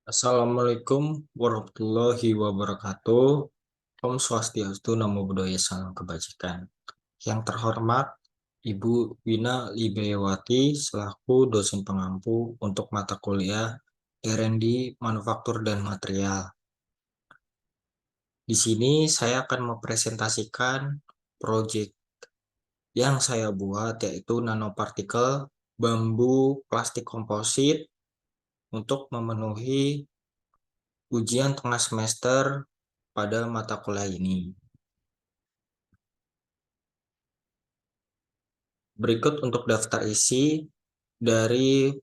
Assalamualaikum warahmatullahi wabarakatuh. Om Swastiastu, Namo Buddhaya, Salam Kebajikan. Yang terhormat Ibu Wina Libewati selaku dosen pengampu untuk mata kuliah R&D Manufaktur dan Material. Di sini saya akan mempresentasikan proyek yang saya buat, yaitu nanopartikel bambu plastik komposit untuk memenuhi ujian tengah semester pada mata kuliah ini. Berikut untuk daftar isi dari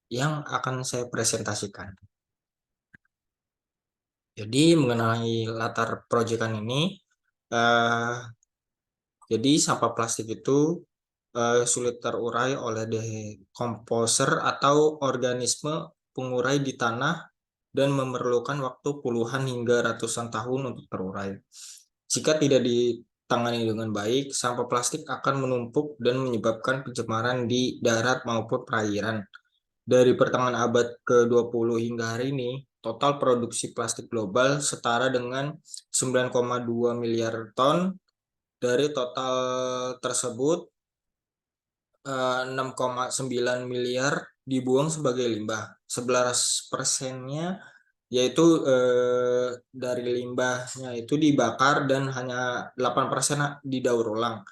yang akan saya presentasikan. Jadi mengenai latar proyekan ini, eh, jadi sampah plastik itu sulit terurai oleh dekomposer atau organisme pengurai di tanah dan memerlukan waktu puluhan hingga ratusan tahun untuk terurai. Jika tidak ditangani dengan baik, sampah plastik akan menumpuk dan menyebabkan pencemaran di darat maupun perairan. Dari pertengahan abad ke-20 hingga hari ini, total produksi plastik global setara dengan 9,2 miliar ton. Dari total tersebut, 6,9 miliar dibuang sebagai limbah. 11%-nya yaitu dari limbahnya itu dibakar dan hanya 8% didaur ulang.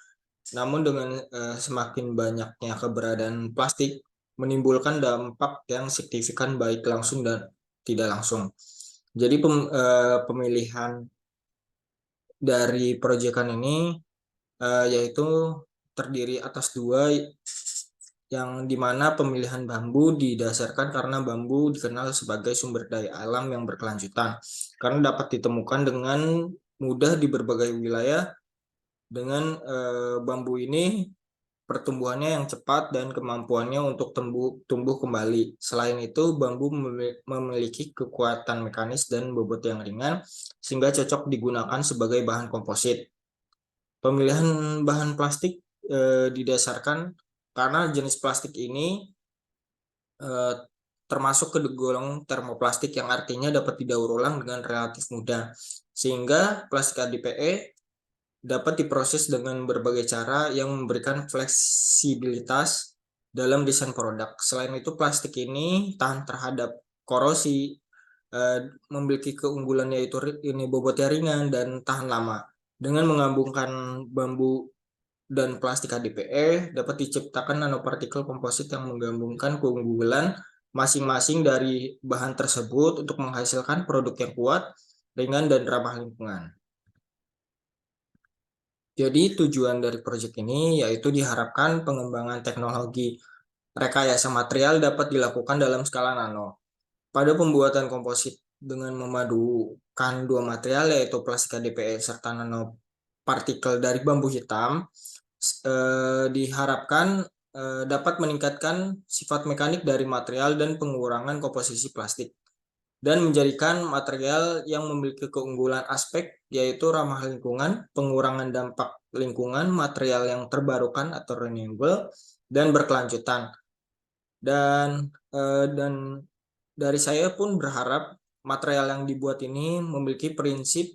Namun dengan semakin banyaknya keberadaan plastik menimbulkan dampak yang signifikan baik langsung dan tidak langsung. Jadi pemilihan dari proyekan ini yaitu terdiri atas dua, yang dimana pemilihan bambu didasarkan karena bambu dikenal sebagai sumber daya alam yang berkelanjutan karena dapat ditemukan dengan mudah di berbagai wilayah. Dengan bambu ini pertumbuhannya yang cepat dan kemampuannya untuk tumbuh kembali. Selain itu, bambu memiliki kekuatan mekanis dan bobot yang ringan sehingga cocok digunakan sebagai bahan komposit. Pemilihan bahan plastik didasarkan karena jenis plastik ini termasuk ke golongan termoplastik, yang artinya dapat didaur ulang dengan relatif mudah, sehingga plastik ADPE dapat diproses dengan berbagai cara yang memberikan fleksibilitas dalam desain produk. Selain itu, plastik ini tahan terhadap korosi, memiliki keunggulan yaitu ini bobotnya ringan dan tahan lama. Dengan menggabungkan bambu dan plastik HDPE, dapat diciptakan nanopartikel komposit yang menggabungkan keunggulan masing-masing dari bahan tersebut untuk menghasilkan produk yang kuat, ringan, dan ramah lingkungan. Jadi tujuan dari proyek ini yaitu diharapkan pengembangan teknologi rekayasa material dapat dilakukan dalam skala nano. Pada pembuatan komposit dengan memadukan dua material yaitu plastik HDPE serta nanopartikel dari bambu hitam, diharapkan dapat meningkatkan sifat mekanik dari material dan pengurangan komposisi plastik, dan menjadikan material yang memiliki keunggulan aspek yaitu ramah lingkungan, pengurangan dampak lingkungan, material yang terbarukan atau renewable, dan berkelanjutan. Dan dari saya pun berharap material yang dibuat ini memiliki prinsip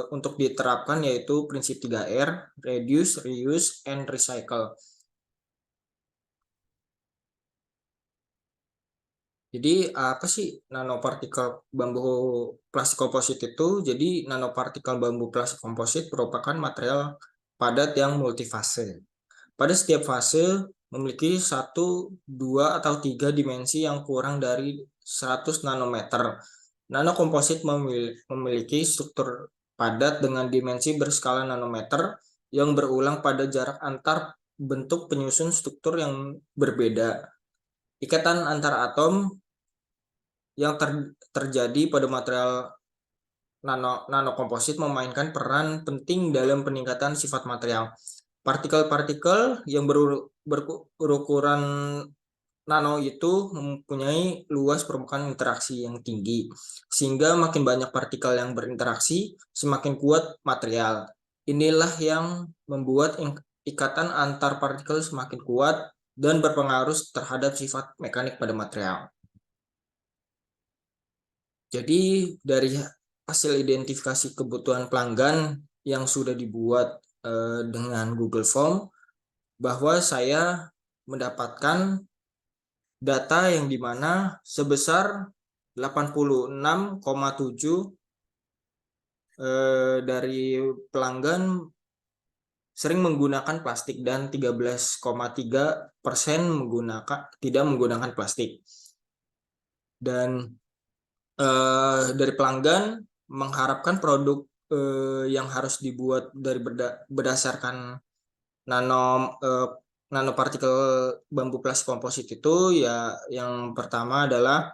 untuk diterapkan, yaitu prinsip 3R, reduce, reuse, and recycle. Jadi apa sih nanopartikel bambu plastik komposit itu? Jadi nanopartikel bambu plastik komposit merupakan material padat yang multifase. Pada setiap fase memiliki 1, 2, atau 3 dimensi yang kurang dari 100 nanometer. Nanokomposit memiliki struktur padat dengan dimensi berskala nanometer yang berulang pada jarak antar bentuk penyusun struktur yang berbeda. Ikatan antar atom yang terjadi pada material nanokomposit memainkan peran penting dalam peningkatan sifat material. Partikel-partikel yang berukuran nano itu mempunyai luas permukaan interaksi yang tinggi, sehingga makin banyak partikel yang berinteraksi, semakin kuat material. Inilah yang membuat ikatan antar partikel semakin kuat dan berpengaruh terhadap sifat mekanik pada material. Jadi dari hasil identifikasi kebutuhan pelanggan yang sudah dibuat dengan Google Form, bahwa saya mendapatkan data yang dimana sebesar 86,7 dari pelanggan sering menggunakan plastik dan 13,3% tidak menggunakan plastik. Dan dari pelanggan mengharapkan produk yang harus dibuat dari berdasarkan nanopartikel bambu plastik komposit itu, ya yang pertama adalah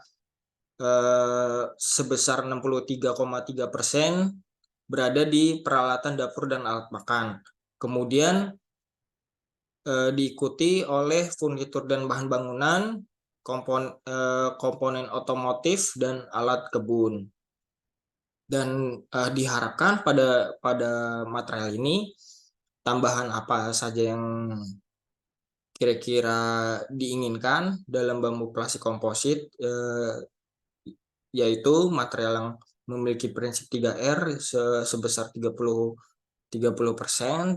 sebesar 63,3% berada di peralatan dapur dan alat makan. Kemudian diikuti oleh furnitur dan bahan bangunan, komponen otomotif, dan alat kebun. Dan diharapkan pada material ini tambahan apa saja yang kira-kira diinginkan dalam bambu plastik komposit, yaitu material yang memiliki prinsip 3R sebesar 30%,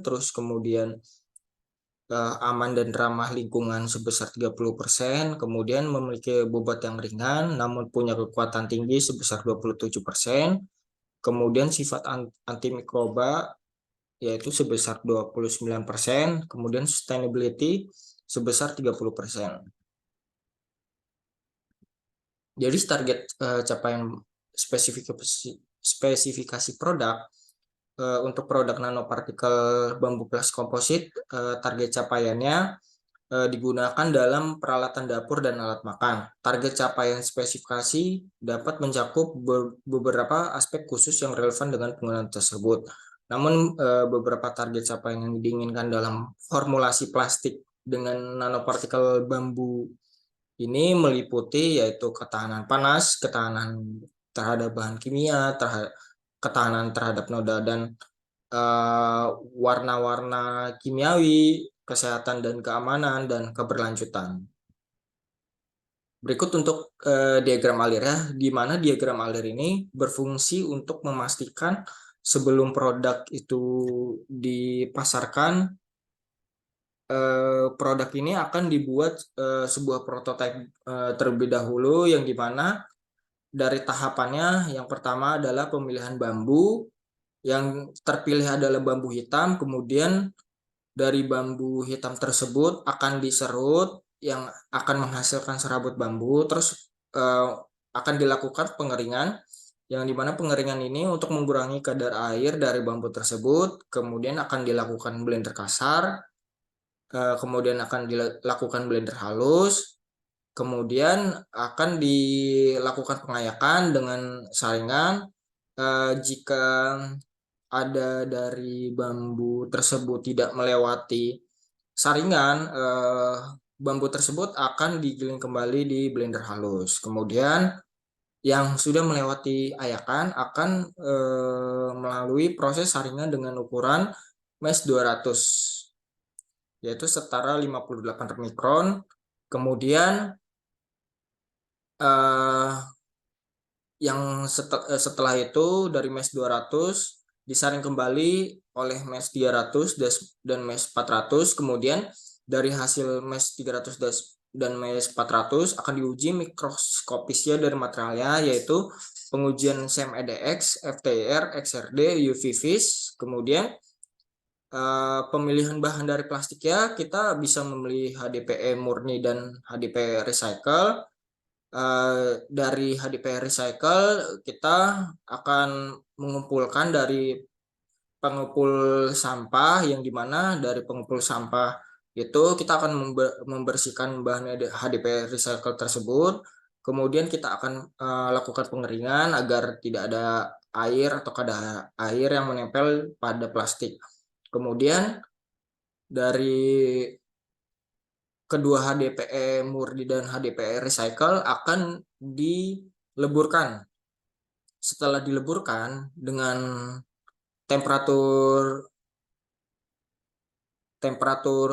terus kemudian aman dan ramah lingkungan sebesar 30%, kemudian memiliki bobot yang ringan namun punya kekuatan tinggi sebesar 27%, kemudian sifat antimikroba yaitu sebesar 29%, kemudian sustainability sebesar 30%. Jadi target capaian spesifikasi produk untuk produk nanopartikel bambu plastik komposit, target capaiannya digunakan dalam peralatan dapur dan alat makan. Target capaian spesifikasi dapat mencakup beberapa aspek khusus yang relevan dengan penggunaan tersebut. Namun beberapa target capaian yang diinginkan dalam formulasi plastik dengan nanopartikel bambu ini meliputi yaitu ketahanan panas, ketahanan terhadap bahan kimia, ketahanan terhadap noda dan warna-warna kimiawi, kesehatan dan keamanan, dan keberlanjutan. Berikut untuk diagram alir ya, di mana diagram alir ini berfungsi untuk memastikan sebelum produk itu dipasarkan, produk ini akan dibuat sebuah prototipe terlebih dahulu, yang dimana dari tahapannya yang pertama adalah pemilihan bambu. Yang terpilih adalah bambu hitam, kemudian dari bambu hitam tersebut akan diserut yang akan menghasilkan serabut bambu, terus akan dilakukan pengeringan, yang dimana pengeringan ini untuk mengurangi kadar air dari bambu tersebut, kemudian akan dilakukan blender kasar, kemudian akan dilakukan blender halus, kemudian akan dilakukan pengayakan dengan saringan. Jika ada dari bambu tersebut tidak melewati saringan, bambu tersebut akan digiling kembali di blender halus. Kemudian yang sudah melewati ayakan akan melalui proses saringan dengan ukuran mesh 200, yaitu setara 58 mikron. Kemudian yang setelah itu dari mesh 200 disaring kembali oleh mesh 300 dan mesh 400. Kemudian dari hasil mesh 300 dan mesh 400 akan diuji mikroskopisnya dari materialnya, yaitu pengujian SEM-EDX, FTIR, XRD, UV vis. Kemudian pemilihan bahan dari plastik ya, kita bisa memilih HDPE murni dan HDPE recycle. Dari HDPE recycle kita akan mengumpulkan dari pengepul sampah, yang dimana dari pengepul sampah itu kita akan membersihkan bahan HDPE recycle tersebut. Kemudian kita akan lakukan pengeringan agar tidak ada air atau kadar air yang menempel pada plastik. Kemudian dari kedua HDPE murni dan HDPE recycle akan dileburkan. Setelah dileburkan dengan temperatur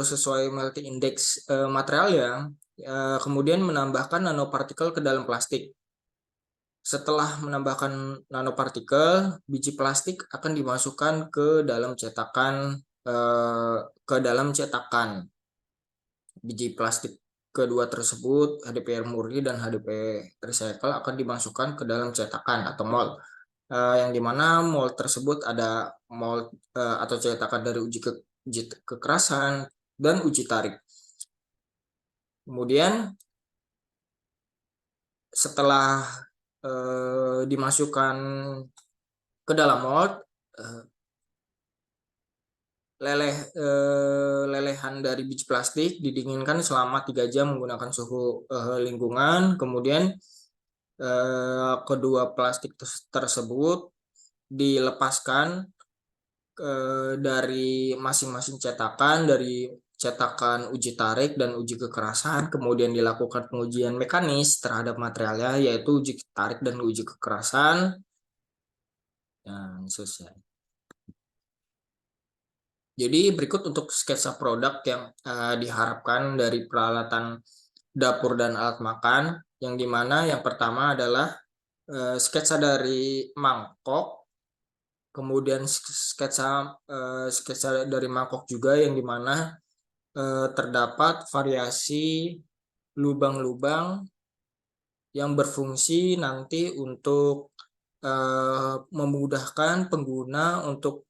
sesuai melting index materialnya, kemudian menambahkan nanopartikel ke dalam plastik. Setelah menambahkan nanopartikel, biji plastik akan dimasukkan ke dalam cetakan. Biji plastik kedua tersebut, HDPR murni dan HDP recycle, akan dimasukkan ke dalam cetakan atau mold. Yang dimana mold tersebut ada mold atau cetakan dari uji kekerasan dan uji tarik. Kemudian setelah dimasukkan ke dalam mold, lelehan dari biji plastik didinginkan selama 3 jam menggunakan suhu lingkungan. Kemudian kedua plastik tersebut dilepaskan dari masing-masing cetakan, dari cetakan uji tarik dan uji kekerasan. Kemudian dilakukan pengujian mekanis terhadap materialnya, yaitu uji tarik dan uji kekerasan. Dan selesai. Jadi berikut untuk sketsa produk yang diharapkan dari peralatan dapur dan alat makan, yang dimana yang pertama adalah sketsa dari mangkok, kemudian sketsa dari mangkok juga yang dimana terdapat variasi lubang-lubang yang berfungsi nanti untuk memudahkan pengguna untuk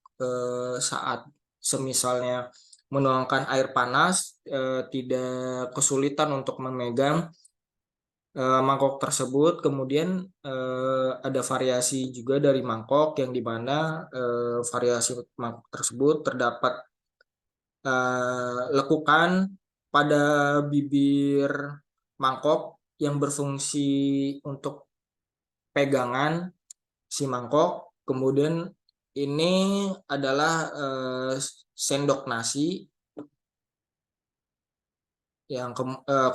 saat semisalnya menuangkan air panas, tidak kesulitan untuk memegang mangkok tersebut. Kemudian ada variasi juga dari mangkok yang dimana variasi mangkok tersebut terdapat lekukan pada bibir mangkok yang berfungsi untuk pegangan si mangkok. Kemudian ini adalah sendok nasi yang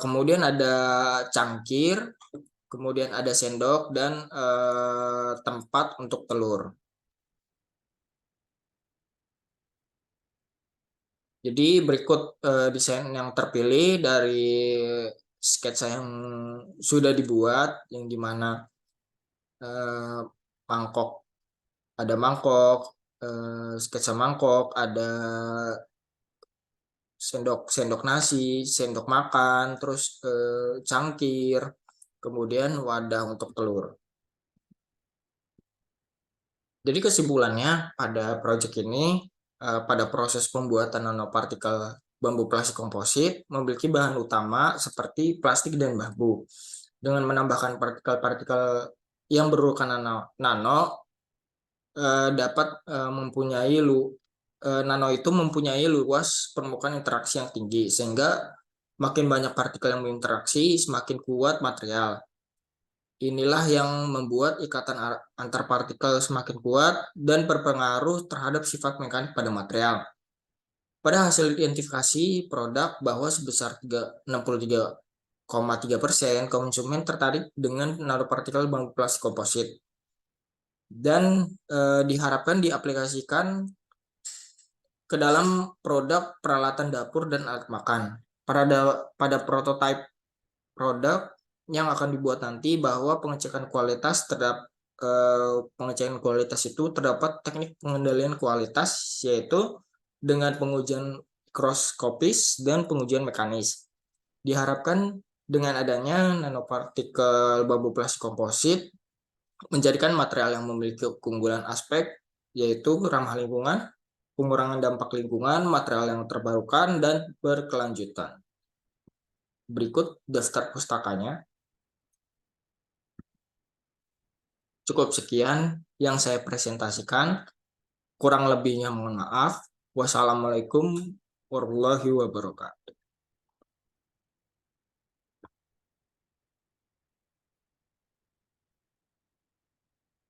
kemudian ada cangkir, kemudian ada sendok dan tempat untuk telur. Jadi berikut desain yang terpilih dari sketsa yang sudah dibuat, yang dimana mangkok, ada mangkok, sketsa mangkok, ada sendok nasi, sendok makan, terus cangkir, kemudian wadah untuk telur. Jadi kesimpulannya pada proyek ini, pada proses pembuatan nanopartikel bambu plastik komposit memiliki bahan utama seperti plastik dan bambu. Dengan menambahkan partikel-partikel yang berukuran nano dapat mempunyai nano itu mempunyai luas permukaan interaksi yang tinggi, sehingga makin banyak partikel yang berinteraksi, semakin kuat material. Inilah yang membuat ikatan antar partikel semakin kuat dan berpengaruh terhadap sifat mekanik pada material. Pada hasil identifikasi produk bahwa sebesar 63,3% konsumen tertarik dengan nanopartikel bambu plastik komposit, dan diharapkan diaplikasikan ke dalam produk peralatan dapur dan alat makan. Pada prototipe produk yang akan dibuat nanti, bahwa pengecekan kualitas itu terdapat teknik pengendalian kualitas, yaitu dengan pengujian mikroskopis dan pengujian mekanis. Diharapkan dengan adanya nanopartikel bambu plastik komposit menjadikan material yang memiliki keunggulan aspek, yaitu ramah lingkungan, pengurangan dampak lingkungan, material yang terbarukan, dan berkelanjutan. Berikut daftar pustakanya. Cukup sekian yang saya presentasikan. Kurang lebihnya mohon maaf. Wassalamualaikum warahmatullahi wabarakatuh.